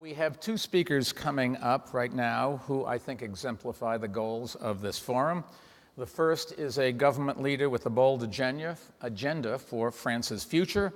We have two speakers coming up right now who I think exemplify the goals of this forum. The first is a government leader with a bold agenda for France's future.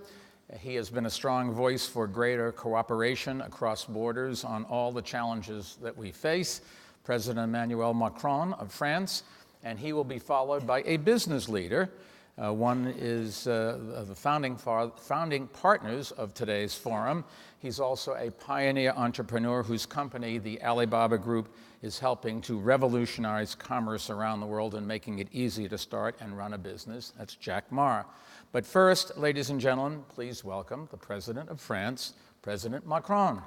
He has been a strong voice for greater cooperation across borders on all the challenges that we face, President Emmanuel Macron of France, and he will be followed by a business leader. One is the founding partners of today's forum. He's also a pioneer entrepreneur whose company, the Alibaba Group, is helping to revolutionize commerce around the world and making it easy to start and run a business. That's Jack Ma. But first, ladies and gentlemen, please welcome the President of France, President Macron.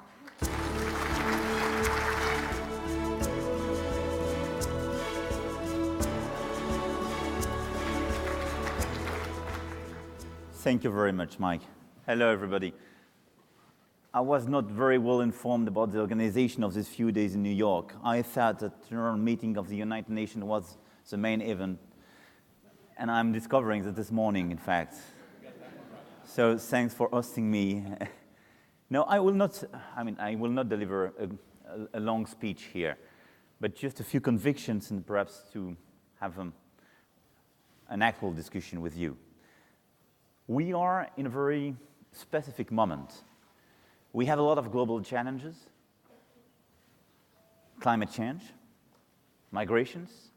Thank you very much, Mike. Hello, everybody. I was not very well informed about the organization of these few days in New York. I thought that the General Meeting of the United Nations was the main event, and I'm discovering that this morning, in fact. So thanks for hosting me. No, I will not deliver a long speech here, but just a few convictions and perhaps to have an actual discussion with you. We are in a very specific moment. We have a lot of global challenges: climate change, migrations,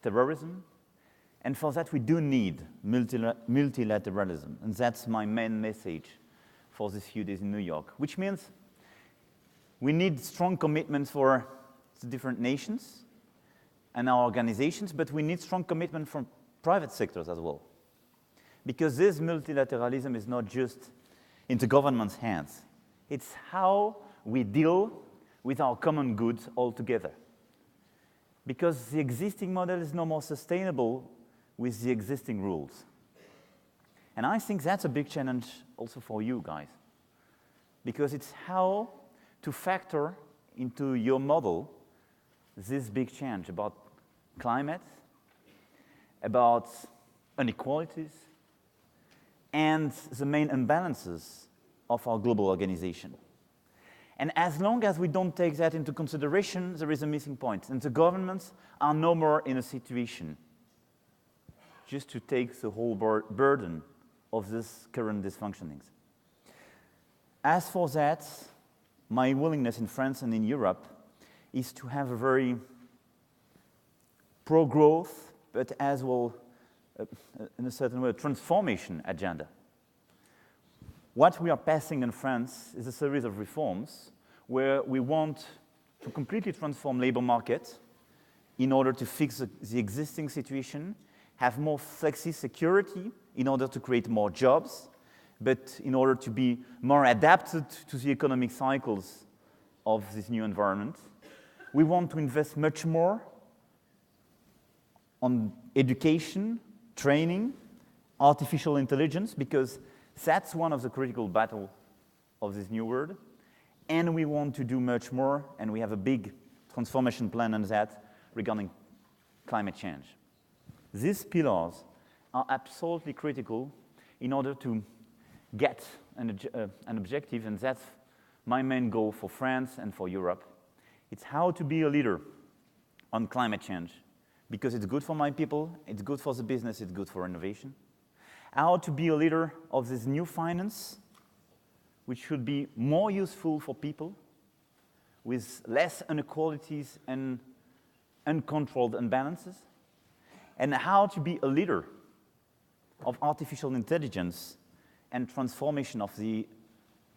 terrorism, and for that we do need multilateralism, and that's my main message for these few days in New York, which means we need strong commitments for the different nations and our organizations, but we need strong commitment from private sectors as well. Because this multilateralism is not just in the government's hands. It's how we deal with our common goods all together. Because the existing model is no more sustainable with the existing rules. And I think that's a big challenge also for you guys. Because it's how to factor into your model this big change about climate, about inequalities, and the main imbalances of our global organization. And as long as we don't take that into consideration, there is a missing point. And the governments are no more in a situation just to take the whole burden of this current dysfunctionings. As for that, my willingness in France and in Europe is to have a very pro-growth, but as well in a certain way, a transformation agenda. What we are passing in France is a series of reforms where we want to completely transform labor market in order to fix the existing situation, have more flexi-security in order to create more jobs, but in order to be more adapted to the economic cycles of this new environment. We want to invest much more on education, training, artificial intelligence, because that's one of the critical battles of this new world. And we want to do much more, and we have a big transformation plan on that regarding climate change. These pillars are absolutely critical in order to get an objective, and that's my main goal for France and for Europe. It's how to be a leader on climate change, because it's good for my people, it's good for the business, it's good for innovation. How to be a leader of this new finance, which should be more useful for people, with less inequalities and uncontrolled imbalances. And how to be a leader of artificial intelligence and transformation of the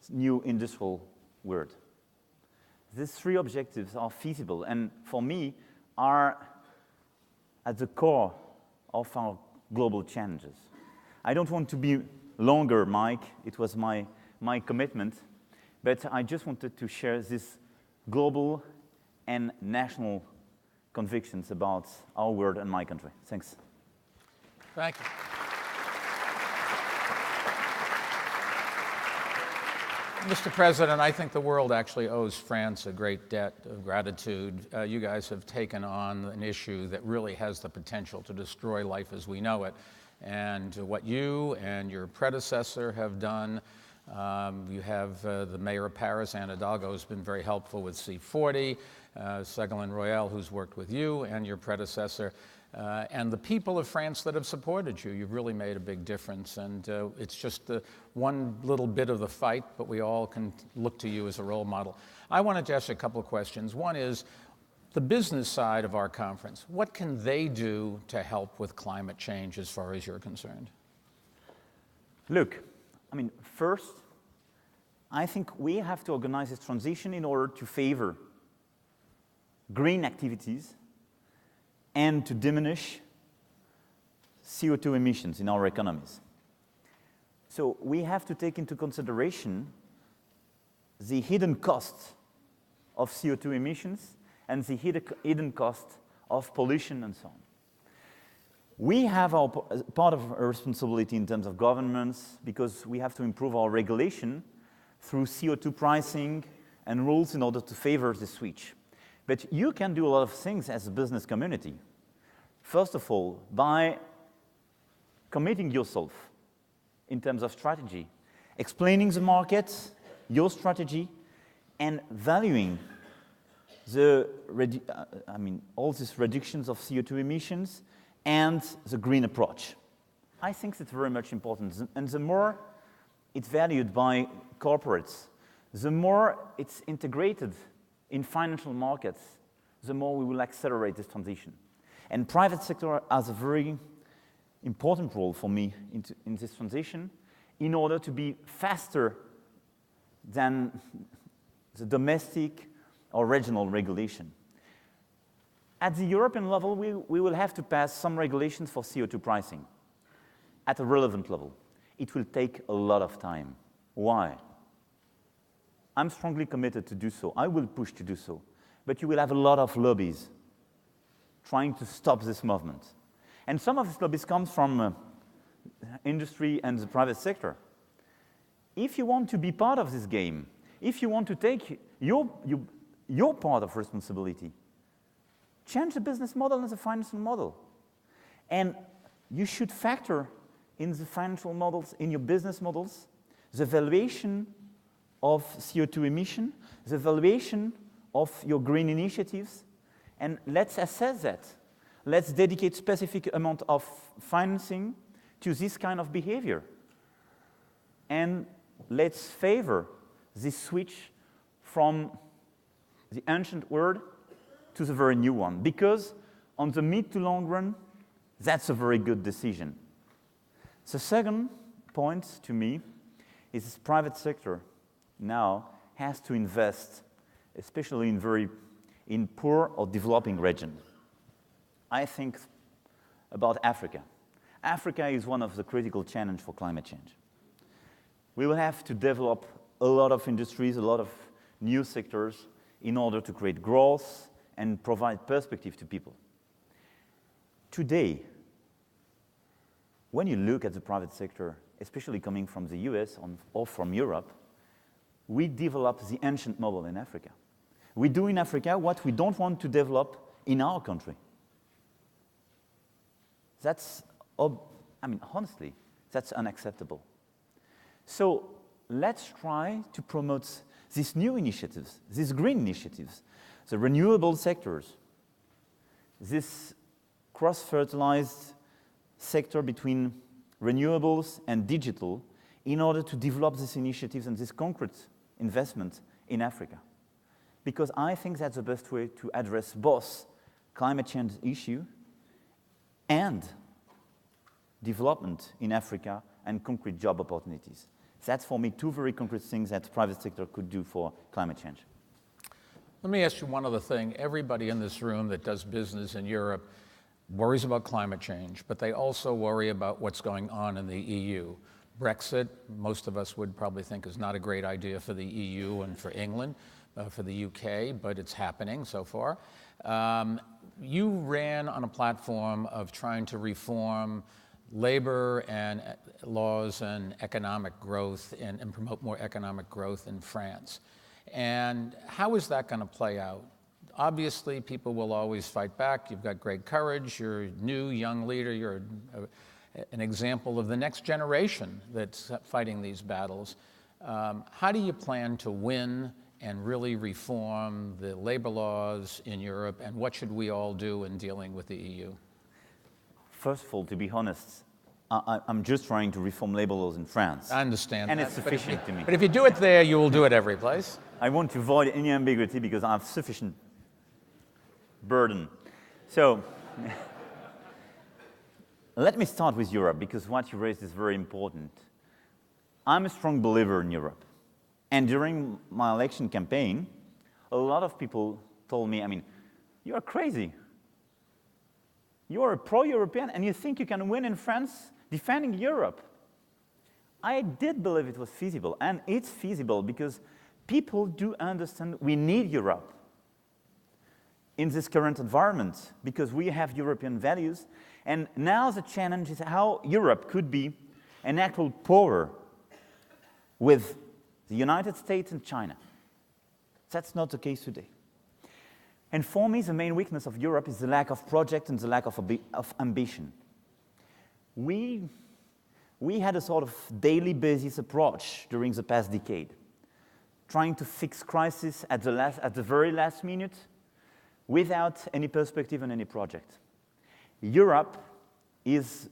new industrial world. These three objectives are feasible, and for me, are at the core of our global challenges. I don't want to be longer, Mike. It was my commitment. But I just wanted to share these global and national convictions about our world and my country. Thanks. Thank you. Mr. President, I think the world actually owes France a great debt of gratitude. You guys have taken on an issue that really has the potential to destroy life as we know it. And what you and your predecessor have done You have the mayor of Paris, Anne Hidalgo, has been very helpful with C40, Ségolène Royal, who's worked with you and your predecessor, and the people of France that have supported you. You've really made a big difference, and it's just one little bit of the fight, but we all can look to you as a role model. I wanted to ask you a couple of questions. One is, the business side of our conference, what can they do to help with climate change as far as you're concerned? Look, first, I think we have to organize this transition in order to favor green activities and to diminish CO2 emissions in our economies. So we have to take into consideration the hidden costs of CO2 emissions and the hidden cost of pollution and so on. We have our part of our responsibility in terms of governments because we have to improve our regulation through CO2 pricing and rules in order to favor the switch. But you can do a lot of things as a business community. First of all, by committing yourself in terms of strategy, explaining the market, your strategy, and valuing all these reductions of CO2 emissions and the green approach. I think that's very much important. And the more it's valued by corporates, the more it's integrated in financial markets, the more we will accelerate this transition. And private sector has a very important role for me in this transition in order to be faster than the domestic or regional regulation. At the European level, we will have to pass some regulations for CO2 pricing at a relevant level. It will take a lot of time. Why? I'm strongly committed to do so. I will push to do so. But you will have a lot of lobbies trying to stop this movement. And some of these lobbies come from industry and the private sector. If you want to be part of this game, if you want to take your part of responsibility, change the business model and the financial model. And you should factor in the financial models, in your business models, the valuation of CO2 emission, the valuation of your green initiatives, and let's assess that. Let's dedicate specific amount of financing to this kind of behavior. And let's favor this switch from the ancient world to the very new one, because on the mid to long run, that's a very good decision. The second point to me is this private sector now has to invest, especially in poor or developing regions. I think about Africa. Africa is one of the critical challenges for climate change. We will have to develop a lot of industries, a lot of new sectors in order to create growth and provide perspective to people. Today, when you look at the private sector, especially coming from the US or from Europe, we develop the ancient model in Africa. We do in Africa what we don't want to develop in our country. That's, honestly, that's unacceptable. So let's try to promote these new initiatives, these green initiatives, the renewable sectors, this cross-fertilized sector between renewables and digital in order to develop these initiatives and this concrete investment in Africa. Because I think that's the best way to address both climate change issue and development in Africa and concrete job opportunities. That's, for me, two very concrete things that the private sector could do for climate change. Let me ask you one other thing. Everybody in this room that does business in Europe worries about climate change, but they also worry about what's going on in the EU. Brexit, most of us would probably think is not a great idea for the EU and for England, for the UK, but it's happening so far. You ran on a platform of trying to reform labor and laws and economic growth and promote more economic growth in France. And how is that going to play out? Obviously, people will always fight back. You've got great courage. You're a new, young leader. You're an example of the next generation that's fighting these battles. How do you plan to win and really reform the labor laws in Europe, and what should we all do in dealing with the EU? First of all, to be honest, I'm just trying to reform labor laws in France. I understand And that, it's sufficient to me. But if you do it there, you will do it every place. I want to avoid any ambiguity because I have sufficient burden. So, let me start with Europe, because what you raised is very important. I'm a strong believer in Europe. And during my election campaign, a lot of people told me, you are crazy. You are a pro-European and you think you can win in France defending Europe. I did believe it was feasible, and it's feasible because people do understand we need Europe in this current environment because we have European values. And now the challenge is how Europe could be an actual power with the United States and China. That's not the case today. And for me, the main weakness of Europe is the lack of project and the lack of ambition. We had a sort of daily basis approach during the past decade, trying to fix crisis at the very last minute without any perspective and any project. Europe is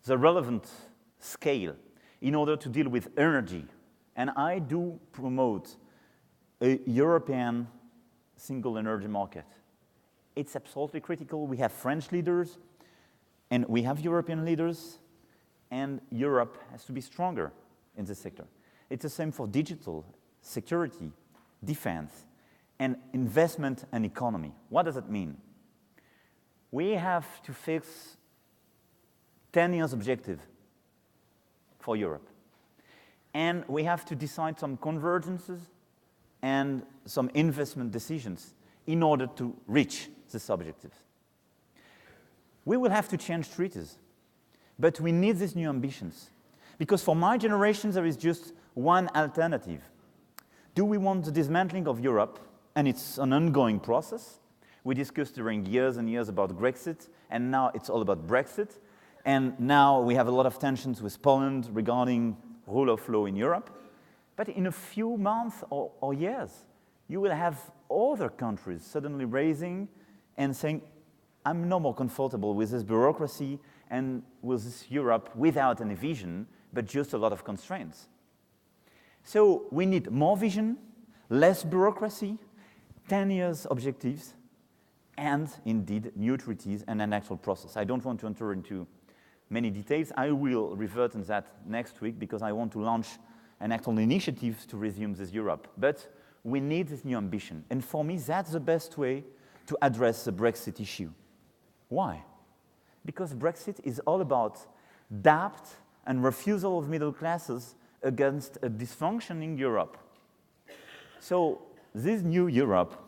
the relevant scale in order to deal with energy. And I do promote a European single energy market. It's absolutely critical. We have French leaders, and we have European leaders, and Europe has to be stronger in this sector. It's the same for digital, security, defense, and investment and economy. What does it mean? We have to fix 10 years objective for Europe. And we have to decide some convergences and some investment decisions in order to reach these objectives. We will have to change treaties, but we need these new ambitions. Because for my generation, there is just one alternative. Do we want the dismantling of Europe? And it's an ongoing process. We discussed during years and years about Brexit, and now it's all about Brexit. And now we have a lot of tensions with Poland regarding rule of law in Europe. But in a few months or years, you will have other countries suddenly raising and saying, I'm no more comfortable with this bureaucracy and with this Europe without any vision, but just a lot of constraints. So we need more vision, less bureaucracy, 10 years objectives, and indeed new treaties and an actual process. I don't want to enter into many details. I will revert on that next week because I want to launch an actual initiative to resume this Europe. But we need this new ambition. And for me, that's the best way to address the Brexit issue. Why? Because Brexit is all about doubt and refusal of middle classes against a dysfunctioning Europe. So this new Europe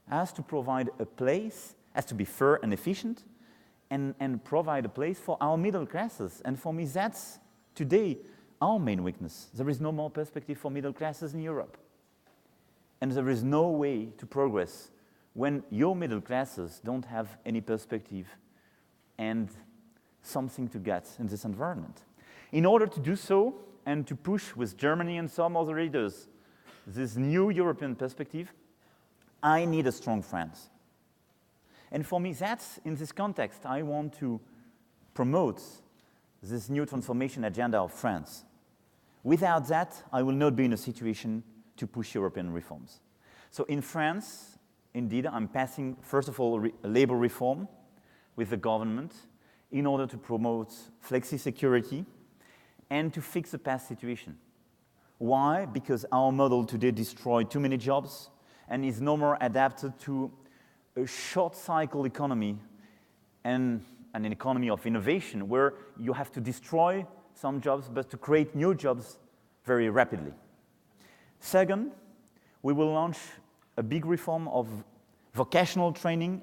has to provide a place, has to be fair and efficient, and provide a place for our middle classes. And for me, that's today our main weakness. There is no more perspective for middle classes in Europe. And there is no way to progress when your middle classes don't have any perspective and something to get in this environment. In order to do so, and to push with Germany and some other leaders this new European perspective, I need a strong France. And for me, that's, in this context, I want to promote this new transformation agenda of France. Without that, I will not be in a situation to push European reforms. So in France, indeed, I'm passing, first of all, labor reform with the government in order to promote flexi-security and to fix the past situation. Why? Because our model today destroyed too many jobs and is no more adapted to a short-cycle economy and an economy of innovation where you have to destroy some jobs but to create new jobs very rapidly. Second, we will launch a big reform of vocational training,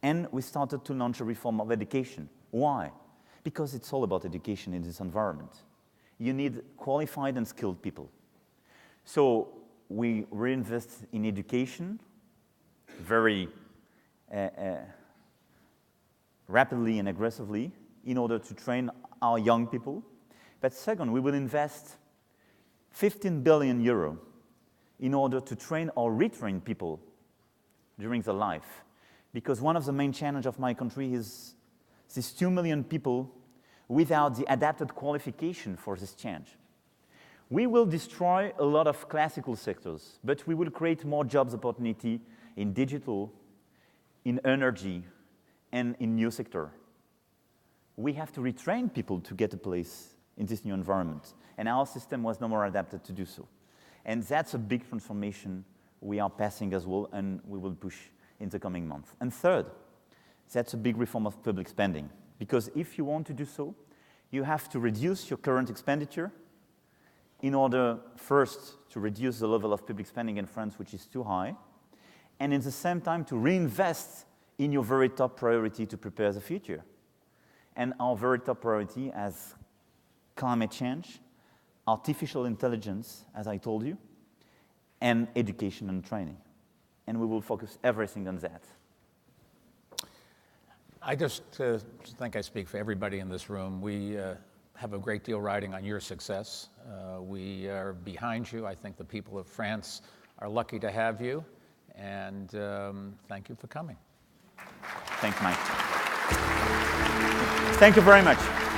and we started to launch a reform of education. Why? Because it's all about education in this environment. You need qualified and skilled people. So we reinvest in education very rapidly and aggressively in order to train our young people. But second, we will invest 15 billion euro in order to train or retrain people during their life. Because one of the main challenges of my country is these 2 million people without the adapted qualification for this change. We will destroy a lot of classical sectors, but we will create more jobs opportunity in digital, in energy, and in new sector. We have to retrain people to get a place in this new environment, and our system was no more adapted to do so. And that's a big transformation we are passing as well, and we will push in the coming months. And third, that's a big reform of public spending, because if you want to do so, you have to reduce your current expenditure in order, first, to reduce the level of public spending in France, which is too high, and at the same time to reinvest in your very top priority to prepare the future. And our very top priority as climate change, artificial intelligence, as I told you, and education and training. And we will focus everything on that. I just think I speak for everybody in this room. We have a great deal riding on your success. We are behind you. I think the people of France are lucky to have you. And thank you for coming. Thanks, Mike. Thank you very much.